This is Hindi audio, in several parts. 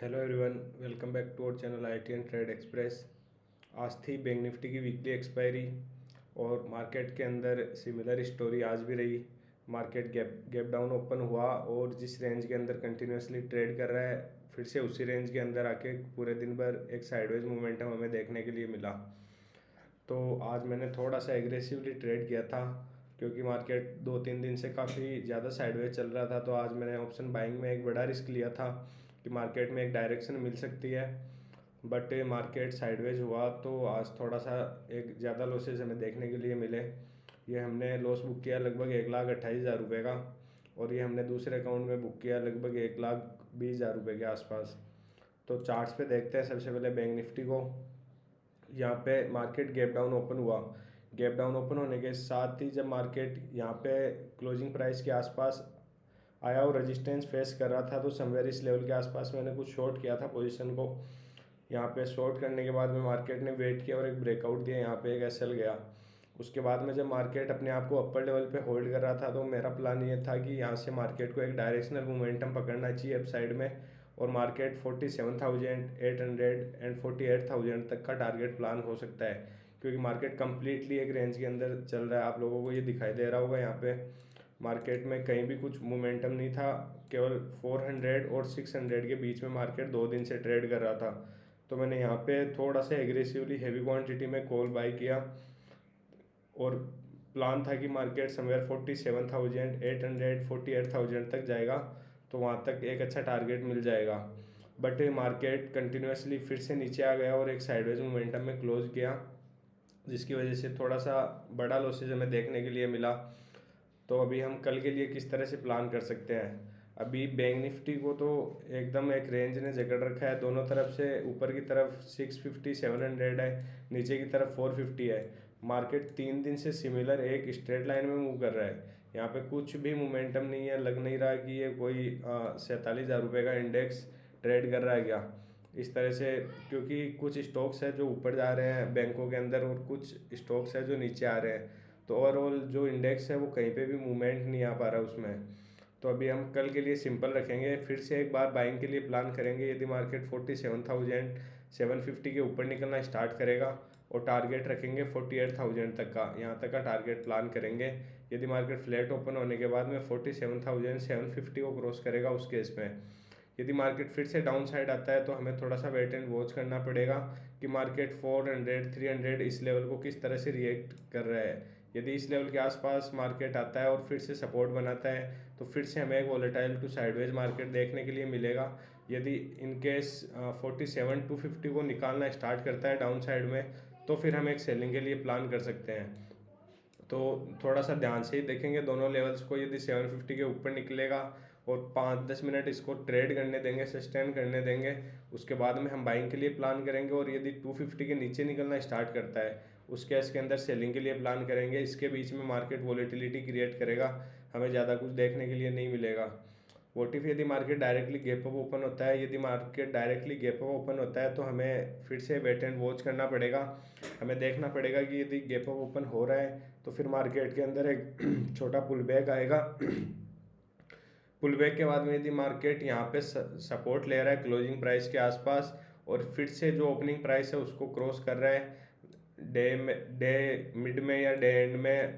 Hello everyone, welcome back to our channel I T and trade express. आज थी बैंक निफ्टी की वीकली एक्सपायरी और मार्केट के अंदर सिमिलर स्टोरी आज भी रही। मार्केट गैप डाउन ओपन हुआ और जिस रेंज के अंदर कंटिन्यूसली ट्रेड कर रहा है, फिर से उसी रेंज के अंदर आके पूरे दिन भर एक साइडवेज मोमेंटम हमें देखने के लिए मिला। तो आज मैंने थोड़ा सा एग्रेसिवली ट्रेड किया था क्योंकि मार्केट 2-3 दिन से काफ़ी ज़्यादा साइडवेज चल रहा था। तो आज मैंने ऑप्शन बाइंग में एक बड़ा रिस्क लिया था कि मार्केट में एक डायरेक्शन मिल सकती है, बट मार्केट साइडवेज हुआ तो आज थोड़ा सा एक ज़्यादा लॉसेज हमें देखने के लिए मिले। ये हमने लॉस बुक किया लगभग 1,28,000 रुपये का, और ये हमने दूसरे अकाउंट में बुक किया लगभग 1,20,000 रुपये के आसपास। तो चार्ट्स पे देखते हैं सबसे पहले बैंक निफ्टी को। यहाँ पे मार्केट गैप डाउन ओपन हुआ। गैप डाउन ओपन होने के साथ ही जब मार्केट यहाँ पे क्लोजिंग प्राइस के आसपास आया और रेजिस्टेंस फेस कर रहा था, तो समवेयर इस लेवल के आसपास मैंने कुछ शॉर्ट किया था पोजीशन को। यहाँ पे शॉर्ट करने के बाद में मार्केट ने वेट किया और एक ब्रेकआउट दिया, यहाँ पे एक एसएल गया। उसके बाद में जब मार्केट अपने आप को अपर लेवल पे होल्ड कर रहा था, तो मेरा प्लान ये था कि यहाँ से मार्केट को एक डायरेक्शनल मोमेंटम पकड़ना चाहिए अप साइड में, और मार्केट 47,800 एंड 48,000 तक का टारगेट प्लान हो सकता है, क्योंकि मार्केट कम्प्लीटली एक रेंज के अंदर चल रहा है। आप लोगों को ये दिखाई दे रहा होगा, यहाँ पे मार्केट में कहीं भी कुछ मोमेंटम नहीं था, केवल 400 और 600 के बीच में मार्केट 2 दिन से ट्रेड कर रहा था। तो मैंने यहाँ पे थोड़ा सा एग्रेसिवली हैवी क्वांटिटी में कॉल बाय किया और प्लान था कि मार्केट समवेयर 47,800 48,000 तक जाएगा, तो वहाँ तक एक अच्छा टारगेट मिल जाएगा। बट मार्केट कंटिन्यूसली फिर से नीचे आ गया और एक साइडवेज मोमेंटम में क्लोज किया, जिसकी वजह से थोड़ा सा बड़ा लॉसेज हमें देखने के लिए मिला। तो अभी हम कल के लिए किस तरह से प्लान कर सकते हैं। अभी बैंक निफ्टी को तो एकदम एक रेंज ने जकड़ रखा है दोनों तरफ से। ऊपर की तरफ 650 700 है, नीचे की तरफ 450 है। मार्केट 3 दिन से सिमिलर एक स्ट्रेट लाइन में मूव कर रहा है। यहाँ पे कुछ भी मोमेंटम नहीं है, लग नहीं रहा कि ये कोई 47,000 रुपये का इंडेक्स ट्रेड कर रहा है क्या इस तरह से, क्योंकि कुछ स्टॉक्स है जो ऊपर जा रहे हैं बैंकों के अंदर और कुछ स्टॉक्स है जो नीचे आ रहे हैं। तो ओवरऑल जो इंडेक्स है वो कहीं पे भी मूवमेंट नहीं आ पा रहा उसमें। तो अभी हम कल के लिए सिंपल रखेंगे, फिर से एक बार बाइंग के लिए प्लान करेंगे। यदि मार्केट 47,750 के ऊपर निकलना स्टार्ट करेगा और टारगेट रखेंगे 48,000 तक का, यहाँ तक का टारगेट प्लान करेंगे। यदि मार्केट फ्लैट ओपन होने के बाद में 47,750 को क्रॉस करेगा उस केस में। यदि मार्केट फिर से डाउन साइड आता है तो हमें थोड़ा सा वेट एंड वॉच करना पड़ेगा कि मार्केट 400 300 इस लेवल को किस तरह से रिएक्ट कर रहा है। यदि इस लेवल के आसपास मार्केट आता है और फिर से सपोर्ट बनाता है, तो फिर से हमें एक वोलेटाइल टू साइडवेज मार्केट देखने के लिए मिलेगा। यदि इनकेस 47,250 को निकालना स्टार्ट करता है डाउन साइड में, तो फिर हम एक सेलिंग के लिए प्लान कर सकते हैं। तो थोड़ा सा ध्यान से ही देखेंगे दोनों लेवल्स को। यदि 750 के ऊपर निकलेगा और 5-10 मिनट इसको ट्रेड करने देंगे, सस्टेन करने देंगे, उसके बाद में हम बाइंग के लिए प्लान करेंगे। और यदि 250 के नीचे निकलना स्टार्ट करता है, उस केस के अंदर सेलिंग के लिए प्लान करेंगे। इसके बीच में मार्केट वॉलेटिलिटी क्रिएट करेगा, हमें ज़्यादा कुछ देखने के लिए नहीं मिलेगा। वोट इफ यदि market directly gap up open होता है, यदि market directly gap up open होता है तो हमें फिर से वेट एंड वॉच करना पड़ेगा। हमें देखना पड़ेगा कि यदि गैप अप ओपन हो रहा है तो फिर मार्केट के अंदर एक छोटा पुल बैक आएगा। पुल बैक के बाद में यदि मार्केट यहाँ पे सपोर्ट ले रहा है क्लोजिंग प्राइस के आसपास और फिर से जो ओपनिंग प्राइस है उसको क्रॉस कर रहा है डे मिड में या डे एंड में,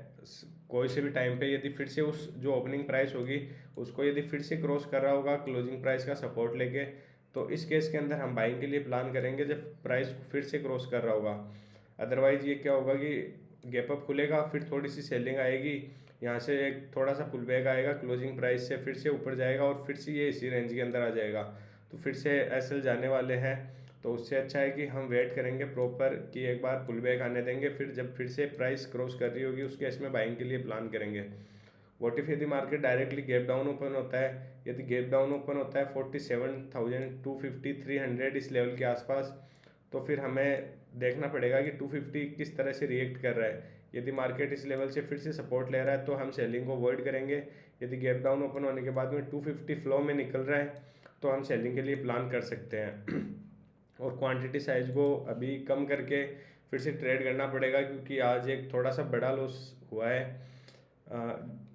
कोई से भी टाइम पे, यदि फिर से उस जो ओपनिंग प्राइस होगी उसको यदि फिर से क्रॉस कर रहा होगा क्लोजिंग प्राइस का सपोर्ट लेके, तो इस केस के अंदर हम बाइंग के लिए प्लान करेंगे जब प्राइस फिर से क्रॉस कर रहा होगा। अदरवाइज ये क्या होगा कि गैप अप खुलेगा, फिर थोड़ी सी सेलिंग आएगी, यहाँ से एक थोड़ा सा पुल बैक आएगा, क्लोजिंग प्राइस से फिर से ऊपर जाएगा और फिर से ये इसी रेंज के अंदर आ जाएगा, तो फिर से एसएल जाने वाले हैं। तो उससे अच्छा है कि हम वेट करेंगे प्रॉपर कि एक बार पुल बैक आने देंगे, फिर जब फिर से प्राइस क्रॉस कर रही होगी उस केस में बाइंग के लिए प्लान करेंगे। वॉट इफ यदि market directly gap down open होता है, यदि गैप डाउन ओपन होता है 47,250 300 इस लेवल के आसपास, तो फिर हमें देखना पड़ेगा कि 250 किस तरह से रिएक्ट कर रहा है। यदि मार्केट इस लेवल से फिर से सपोर्ट ले रहा है तो हम सेलिंग को अवॉइड करेंगे। यदि गैप डाउन ओपन होने के बाद में 250 फ्लो में निकल रहा है तो हम सेलिंग के लिए प्लान कर सकते हैं। और क्वांटिटी साइज को अभी कम करके फिर से ट्रेड करना पड़ेगा, क्योंकि आज एक थोड़ा सा बड़ा लॉस हुआ है।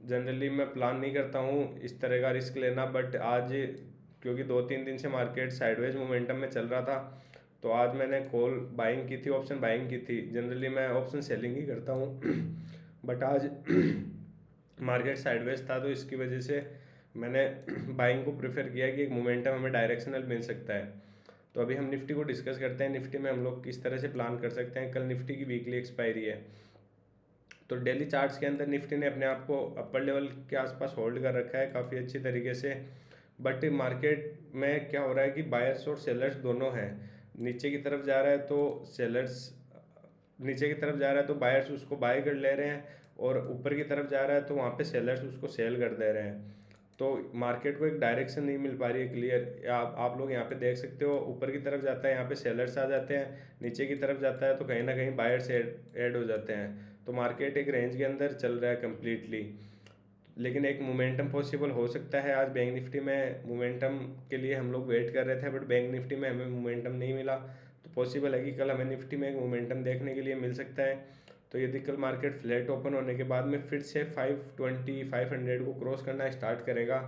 जनरली मैं प्लान नहीं करता हूँ इस तरह का रिस्क लेना, बट आज क्योंकि 2-3 दिन से मार्केट साइडवेज मोमेंटम में चल रहा था, तो आज मैंने कॉल बाइंग की थी, ऑप्शन बाइंग की थी। जनरली मैं ऑप्शन सेलिंग ही करता हूँ बट आज मार्केट साइडवेज था, तो इसकी वजह से मैंने बाइंग को प्रेफर किया कि एक मोमेंटम हमें डायरेक्शनल मिल सकता है। तो अभी हम निफ्टी को डिस्कस करते हैं। निफ्टी में हम लोग किस तरह से प्लान कर सकते हैं। कल निफ्टी की वीकली एक्सपायरी है, तो डेली चार्ट्स के अंदर निफ्टी ने अपने आप को अपर लेवल के आसपास होल्ड कर रखा है काफ़ी अच्छी तरीके से। बट मार्केट में क्या हो रहा है कि बायर्स और सेलर्स दोनों हैं। नीचे की तरफ जा रहा है तो सेलर्स, नीचे की तरफ जा रहा है तो बायर्स उसको बाय कर ले रहे हैं, और ऊपर की तरफ जा रहा है तो वहाँ पे सेलर्स उसको सेल कर दे रहे हैं। तो मार्केट को एक डायरेक्शन नहीं मिल पा रही है क्लियर। आप लोग यहाँ पे देख सकते हो, ऊपर की तरफ जाता है यहाँ पे सेलर्स आ जाते हैं, नीचे की तरफ जाता है तो कहीं ना कहीं बायर्स ऐड हो जाते हैं। तो मार्केट एक रेंज के अंदर चल रहा है कम्प्लीटली। लेकिन एक मोमेंटम पॉसिबल हो सकता है। आज बैंक निफ्टी में मोमेंटम के लिए हम लोग वेट कर रहे थे, बट बैंक निफ्टी में हमें मोमेंटम नहीं मिला। तो पॉसिबल है कि कल हमें निफ्टी में एक मोमेंटम देखने के लिए मिल सकता है। तो यदि कल मार्केट फ्लैट ओपन होने के बाद में फिर से 520 500 को क्रॉस करना स्टार्ट करेगा,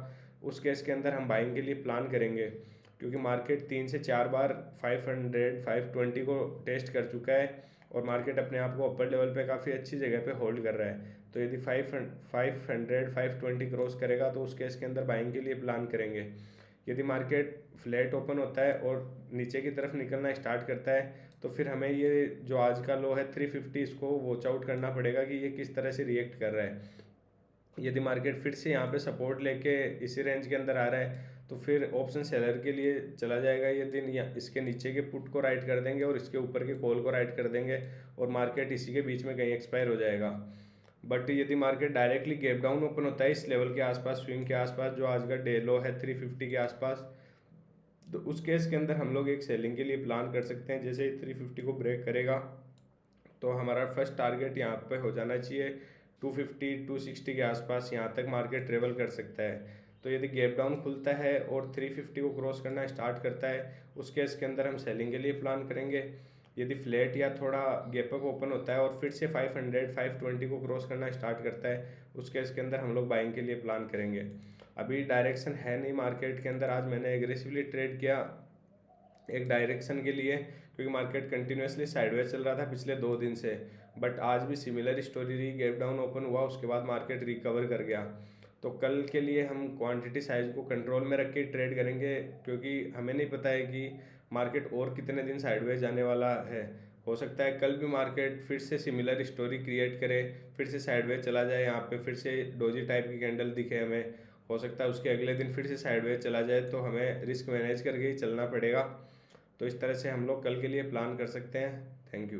उस केस के अंदर हम बाइंग के लिए प्लान करेंगे। क्योंकि मार्केट 3 से 4 बार 500 520 को टेस्ट कर चुका है, और मार्केट अपने आप को अपर लेवल पे काफ़ी अच्छी जगह पे होल्ड कर रहा है। तो यदि 500 520 क्रॉस करेगा तो उस केस के अंदर बाइंग के लिए प्लान करेंगे। यदि मार्केट फ्लैट ओपन होता है और नीचे की तरफ निकलना स्टार्ट करता है, तो फिर हमें ये जो आज का लो है 350, इसको वॉच आउट करना पड़ेगा कि ये किस तरह से रिएक्ट कर रहा है। यदि मार्केट फिर से यहाँ पे सपोर्ट लेके इसी रेंज के अंदर आ रहा है, तो फिर ऑप्शन सेलर के लिए चला जाएगा ये दिन, या इसके नीचे के पुट को राइट कर देंगे और इसके ऊपर के कॉल को राइट कर देंगे, और मार्केट इसी के बीच में कहीं एक्सपायर हो जाएगा। बट यदि market directly gap down open होता है इस लेवल के आसपास, स्विंग के आसपास, जो आज का डे लो है 350 के आसपास, तो उस केस के अंदर हम लोग एक सेलिंग के लिए प्लान कर सकते हैं। जैसे ही 350 को ब्रेक करेगा तो हमारा फर्स्ट टारगेट यहाँ पे हो जाना चाहिए 250 260 के आसपास। यहाँ तक मार्केट ट्रेवल कर सकता है। तो यदि गैप डाउन खुलता है और 350 को क्रॉस करना स्टार्ट करता है, उस केस के अंदर हम सेलिंग के लिए प्लान करेंगे। यदि फ्लैट या थोड़ा गैप अप ओपन होता है और फिर से 500 520 को क्रॉस करना स्टार्ट करता है, उस केस के अंदर हम लोग बाइंग के लिए प्लान करेंगे। अभी डायरेक्शन है नहीं मार्केट के अंदर। आज मैंने एग्रेसिवली ट्रेड किया एक डायरेक्शन के लिए, क्योंकि मार्केट कंटिन्यूसली साइडवेज चल रहा था पिछले 2 दिन से। बट आज भी सिमिलर स्टोरी रही, गैप डाउन ओपन हुआ, उसके बाद मार्केट रिकवर कर गया। तो कल के लिए हम क्वांटिटी साइज को कंट्रोल में रख के ट्रेड करेंगे, क्योंकि हमें नहीं पता है कि मार्केट और कितने दिन साइडवेज जाने वाला है। हो सकता है कल भी मार्केट फिर से सिमिलर स्टोरी क्रिएट करे, फिर से साइडवेज चला जाए, यहाँ पे फिर से डोजी टाइप की कैंडल दिखे हमें। हो सकता है उसके अगले दिन फिर से साइडवेज चला जाए, तो हमें रिस्क मैनेज करके ही चलना पड़ेगा। तो इस तरह से हम लोग कल के लिए प्लान कर सकते हैं। Thank you.